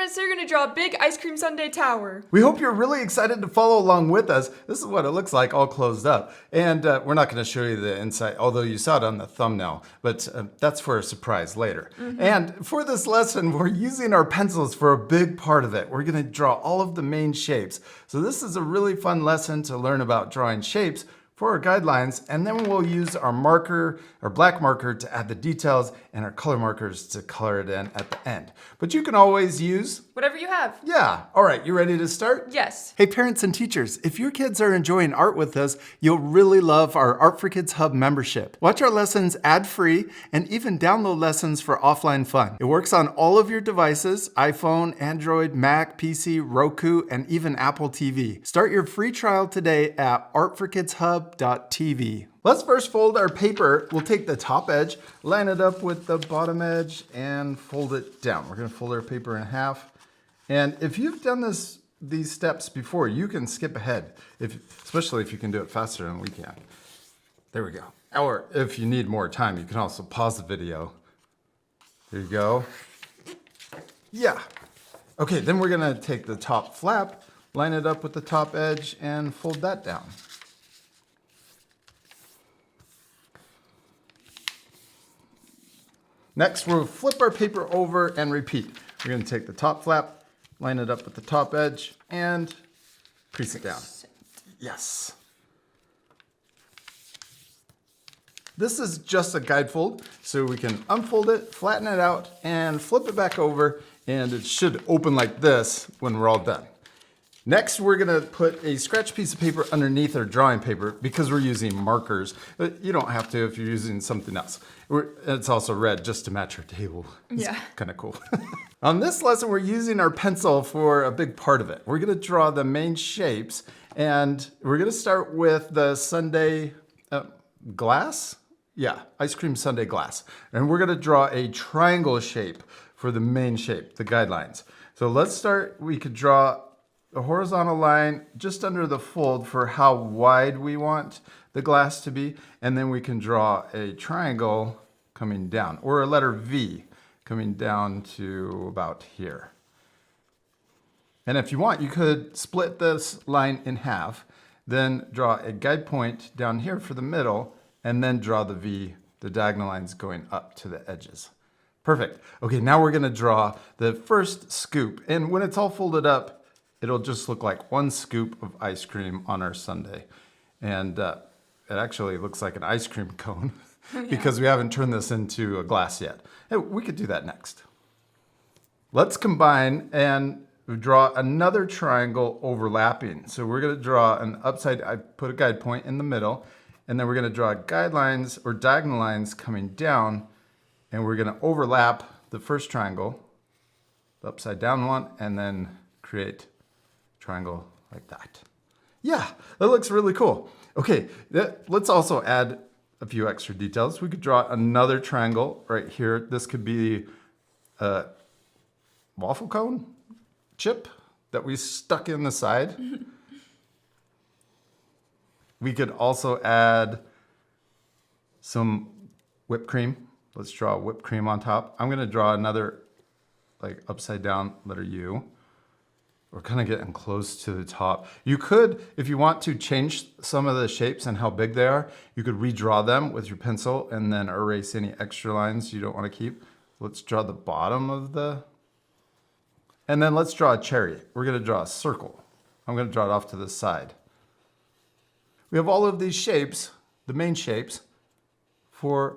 parents, they're going to draw a big ice cream sundae tower. We hope you're really excited to follow along with us. This is what it looks like all closed up. And we're not going to show you the inside, although you saw it on the thumbnail, but that's for a surprise later. And for this lesson, we're using our pencils for a big part of it. We're going to draw all of the main shapes. So this is a really fun lesson to learn about drawing shapes for our guidelines, and then we'll use our marker, our black marker, to add the details and our color markers to color it in at the end. But you can always use whatever you have. Yeah. All right, you ready to start? Yes. Hey parents and teachers, if your kids are enjoying art with us, you'll really love our Art for Kids Hub membership. Watch our lessons ad-free and even download lessons for offline fun. It works on all of your devices: iPhone, Android, Mac, PC, Roku, and even Apple TV. Start your free trial today at artforkidshub.tv. Let's first fold our paper. We'll take the top edge, line it up with the bottom edge, and fold it down. We're going to fold our paper in half. And if you've done these steps before, you can skip ahead, especially if you can do it faster than we can. There we go. Or if you need more time, you can also pause the video. There you go. Yeah. Okay, then we're going to take the top flap, line it up with the top edge, and fold that down. Next, we'll flip our paper over and repeat. We're going to take the top flap, line it up with the top edge, and crease it down. Yes. This is just a guide fold, so we can unfold it, flatten it out, and flip it back over, and it should open like this when we're all done. Next, we're going to put a scratch piece of paper underneath our drawing paper because we're using markers. But you don't have to if you're using something else. It's also red just to match our table. It's kind of cool. On this lesson, we're using our pencil for a big part of it. We're going to draw the main shapes, and we're going to start with the sundae glass. Yeah, ice cream sundae glass. And we're going to draw a triangle shape for the main shape, the guidelines. So let's start. We could draw a horizontal line just under the fold for how wide we want the glass to be, and then we can draw a triangle coming down, or a letter V coming down to about here. And if you want, you could split this line in half, then draw a guide point down here for the middle, and then draw the V, the diagonal lines going up to the edges. Perfect. Okay, now we're gonna draw the first scoop, and when it's all folded up, it'll just look like one scoop of ice cream on our sundae. And it actually looks like an ice cream cone because we haven't turned this into a glass yet. Hey, we could do that next. Let's combine and draw another triangle overlapping. So we're gonna draw an upside, I put a guide point in the middle, and then we're gonna draw guidelines or diagonal lines coming down, and we're gonna overlap the first triangle, the upside down one, and then create triangle like that. Yeah, that looks really cool. Okay, let's also add a few extra details. We could draw another triangle right here. This could be a waffle cone chip that we stuck in the side. We could also add some whipped cream. Let's draw whipped cream on top. I'm gonna draw another like upside down letter U. We're kind of getting close to the top. You could, if you want to change some of the shapes and how big they are, you could redraw them with your pencil and then erase any extra lines you don't want to keep. Let's draw the bottom of and then let's draw a cherry. We're going to draw a circle. I'm going to draw it off to the side. We have all of these shapes, the main shapes, for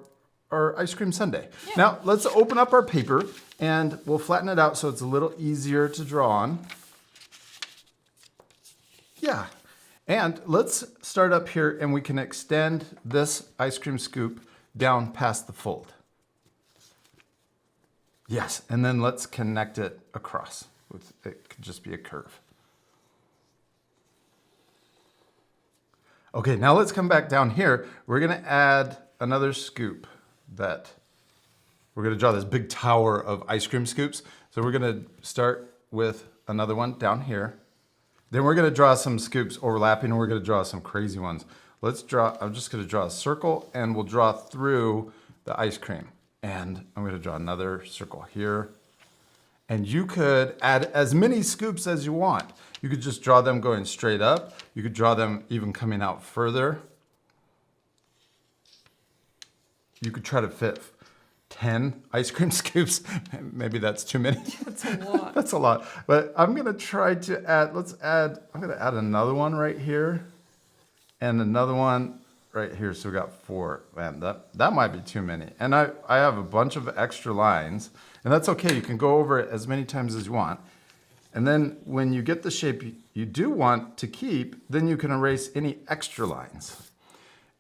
our ice cream sundae. Yeah. Now let's open up our paper and we'll flatten it out so it's a little easier to draw on. Yeah, and let's start up here and we can extend this ice cream scoop down past the fold. Yes, and then let's connect it across. It could just be a curve. Okay, now let's come back down here. We're gonna add another scoop that we're gonna draw this big tower of ice cream scoops. So we're gonna start with another one down here. Then we're gonna draw some scoops overlapping and we're gonna draw some crazy ones. I'm just gonna draw a circle and we'll draw through the ice cream. And I'm gonna draw another circle here. And you could add as many scoops as you want. You could just draw them going straight up. You could draw them even coming out further. You could try to fit 10 ice cream scoops. Maybe that's too many. That's a lot. That's a lot. But I'm gonna try to add, I'm gonna add another one right here and another one right here. So we got 4. Man, that might be too many. And I have a bunch of extra lines, and that's okay. You can go over it as many times as you want. And then when you get the shape you do want to keep, then you can erase any extra lines.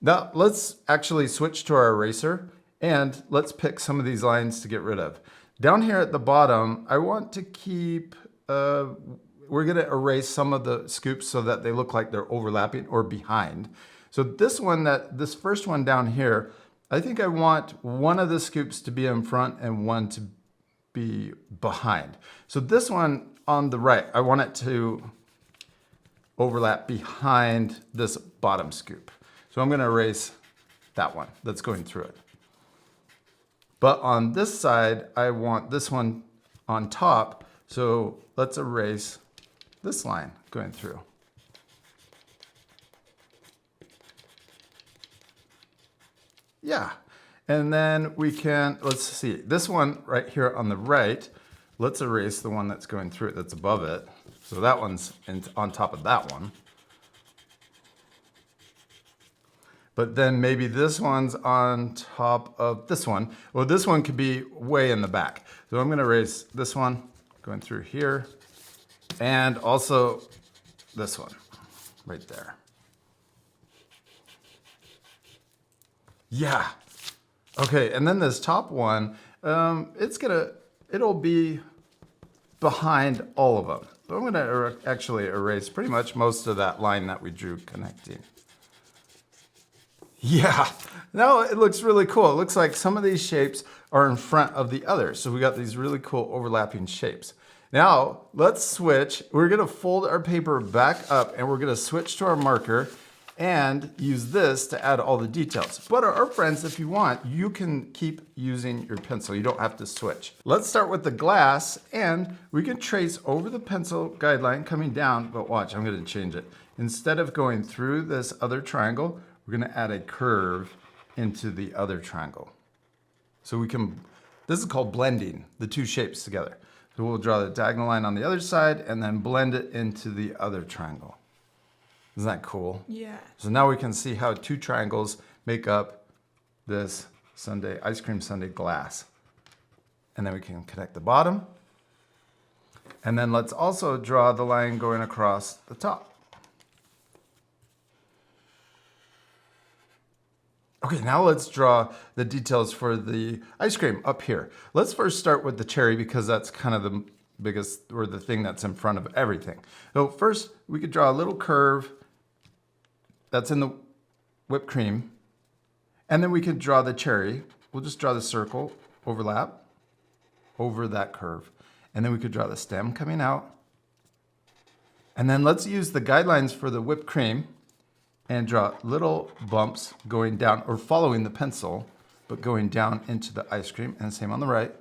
Now let's actually switch to our eraser and let's pick some of these lines to get rid of. Down here at the bottom, I want to keep, we're gonna erase some of the scoops so that they look like they're overlapping or behind. So this first one down here, I think I want one of the scoops to be in front and one to be behind. So this one on the right, I want it to overlap behind this bottom scoop. So I'm gonna erase that one that's going through it. But on this side, I want this one on top. So let's erase this line going through. Yeah, and then we can, let's see, this one right here on the right, let's erase the one that's going through it, that's above it. So that one's on top of that one. But then maybe this one's on top of this one. Well, this one could be way in the back. So I'm gonna erase this one going through here, and also this one right there. Yeah. Okay, and then this top one, it'll be behind all of them. So I'm gonna actually erase pretty much most of that line that we drew connecting. Yeah, now it looks really cool. It looks like some of these shapes are in front of the others. So we got these really cool overlapping shapes. Now let's switch. We're gonna fold our paper back up and we're gonna switch to our marker and use this to add all the details. But our friends, if you want, you can keep using your pencil. You don't have to switch. Let's start with the glass, and we can trace over the pencil guideline coming down, but watch, I'm gonna change it. Instead of going through this other triangle, we're gonna add a curve into the other triangle. So this is called blending the two shapes together. So we'll draw the diagonal line on the other side and then blend it into the other triangle. Isn't that cool? Yeah. So now we can see how two triangles make up this ice cream sundae glass. And then we can connect the bottom. And then let's also draw the line going across the top. Okay, now let's draw the details for the ice cream up here. Let's first start with the cherry because that's kind of the biggest, or the thing that's in front of everything. So first we could draw a little curve that's in the whipped cream. And then we could draw the cherry. We'll just draw the circle, overlap, over that curve. And then we could draw the stem coming out. And then let's use the guidelines for the whipped cream and draw little bumps going down, or following the pencil, but going down into the ice cream, and same on the right.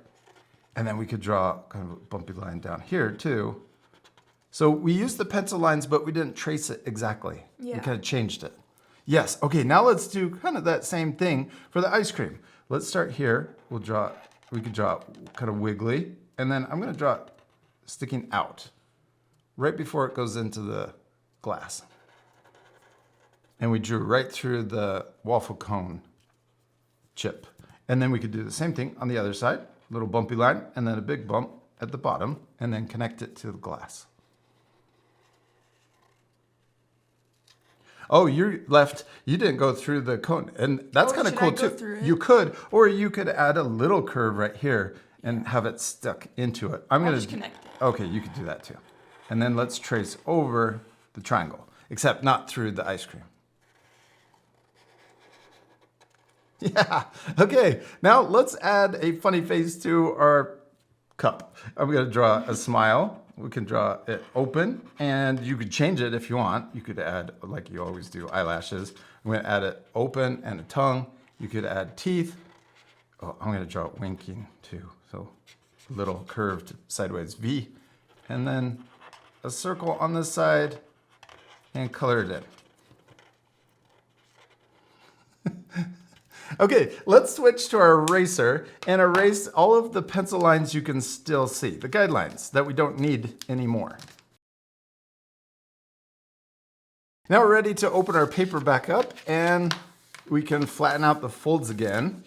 And then we could draw kind of a bumpy line down here too. So we used the pencil lines, but we didn't trace it exactly. Yeah. We kind of changed it. Yes, okay, now let's do kind of that same thing for the ice cream. Let's start here. We could draw kind of wiggly, and then I'm gonna draw it sticking out right before it goes into the glass. And we drew right through the waffle cone chip. And then we could do the same thing on the other side, little bumpy line, and then a big bump at the bottom, and then connect it to the glass. Oh, you didn't go through the cone. And that's kind of cool too. You could, or you could add a little curve right here and have it stuck into it. I'll just connect it. Okay, you could do that too. And then let's trace over the triangle, except not through the ice cream. Yeah, okay. Now let's add a funny face to our cup. I'm gonna draw a smile. We can draw it open, and you could change it if you want. You could add, like you always do, eyelashes. I'm gonna add it open and a tongue. You could add teeth. Oh, I'm gonna draw it winking too. So little curved sideways V, and then a circle on this side and color it in. Okay, let's switch to our eraser and erase all of the pencil lines you can still see, the guidelines that we don't need anymore. Now we're ready to open our paper back up and we can flatten out the folds again.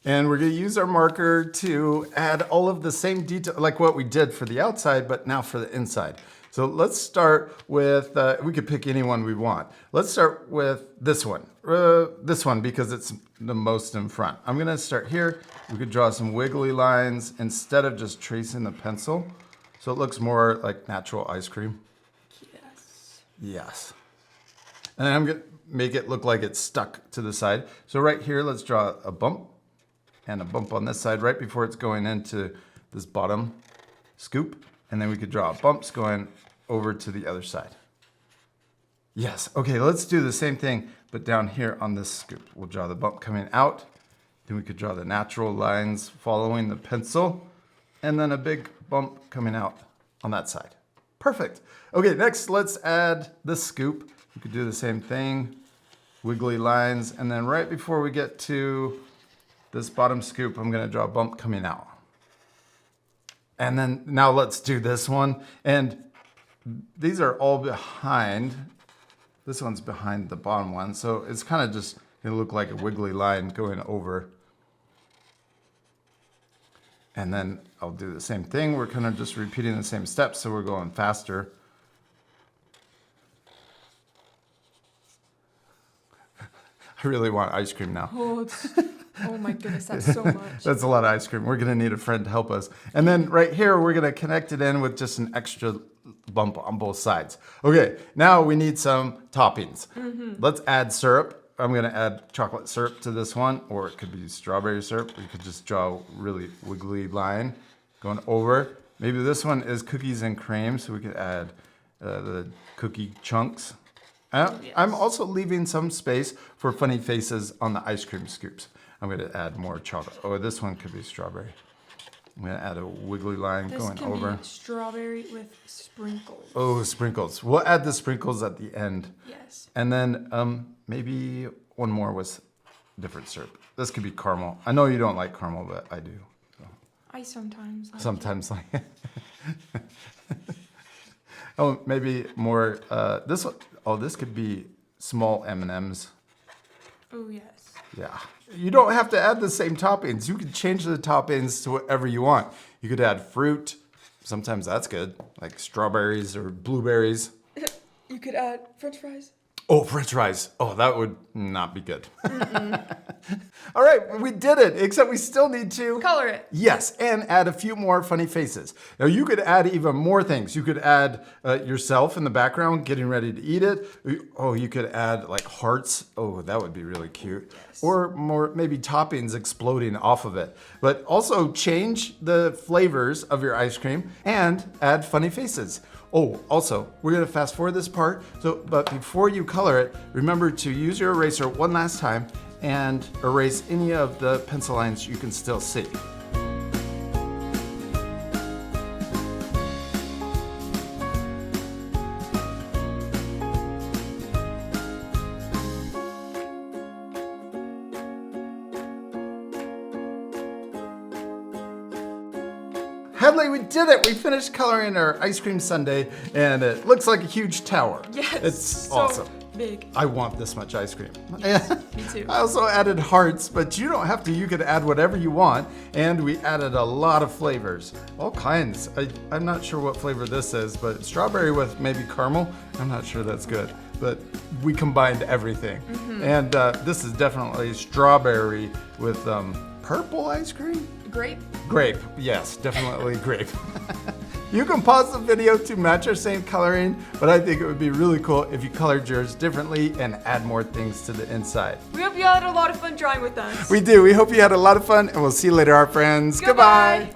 And we're going to use our marker to add all of the same detail, like what we did for the outside, but now for the inside. So let's start with, we could pick any one we want. Let's start with this one because it's the most in front. I'm going to start here. We could draw some wiggly lines instead of just tracing the pencil. So it looks more like natural ice cream. Yes. And then I'm going to make it look like it's stuck to the side. So right here, let's draw a bump and a bump on this side right before it's going into this bottom scoop. And then we could draw bumps going over to the other side. Yes. Okay, let's do the same thing, but down here on this scoop. We'll draw the bump coming out. Then we could draw the natural lines following the pencil. And then a big bump coming out on that side. Perfect. Okay, next let's add the scoop. We could do the same thing, wiggly lines, and then right before we get to this bottom scoop, I'm gonna draw a bump coming out. And then now let's do this one. And these are all behind. This one's behind the bottom one. So it's kind of just gonna look like a wiggly line going over. And then I'll do the same thing. We're kind of just repeating the same steps, so we're going faster. I really want ice cream now. Oh my goodness, that's so much. That's a lot of ice cream. We're gonna need a friend to help us. And then right here, we're gonna connect it in with just an extra bump on both sides. Okay, now we need some toppings. Let's add syrup. I'm gonna add chocolate syrup to this one, or it could be strawberry syrup. You could just draw a really wiggly line going over. Maybe this one is cookies and cream, so we could add the cookie chunks. I'm also leaving some space for funny faces on the ice cream scoops. I'm gonna add more chocolate. Oh, this one could be strawberry. I'm gonna add a wiggly line going over. This can be strawberry with sprinkles. Oh, sprinkles. We'll add the sprinkles at the end. Yes. And then maybe one more with different syrup. This could be caramel. I know you don't like caramel, but I do. So. I sometimes like Sometimes like it. Oh, maybe more, this one. Oh, this could be small M&Ms. Oh, yes. Yeah. You don't have to add the same toppings. You can change the toppings to whatever you want. You could add fruit. Sometimes that's good, like strawberries or blueberries. You could add French fries. Oh, French fries. Oh, that would not be good. All right, we did it, except we still need to color it. Yes, and add a few more funny faces. Now you could add even more things. You could add yourself in the background getting ready to eat it. Oh, you could add like hearts. Oh, that would be really cute. Yes. Or more, maybe toppings exploding off of it. But also change the flavors of your ice cream and add funny faces. Oh, also, we're gonna fast forward this part, but before you color it, remember to use your eraser one last time and erase any of the pencil lines you can still see. Hadley, we did it! We finished coloring our ice cream sundae, and it looks like a huge tower. Yes, it's so awesome. Big. I want this much ice cream. Yes, me too. I also added hearts, but you don't have to. You could add whatever you want, and we added a lot of flavors, all kinds. I'm not sure what flavor this is, but strawberry with maybe caramel. I'm not sure that's good, but we combined everything. And this is definitely strawberry with purple ice cream. Grape? Grape, yes, definitely grape. You can pause the video to match our same coloring, but I think it would be really cool if you colored yours differently and add more things to the inside. We hope you had a lot of fun drawing with us. We do. We hope you had a lot of fun, and we'll see you later, our friends. Goodbye.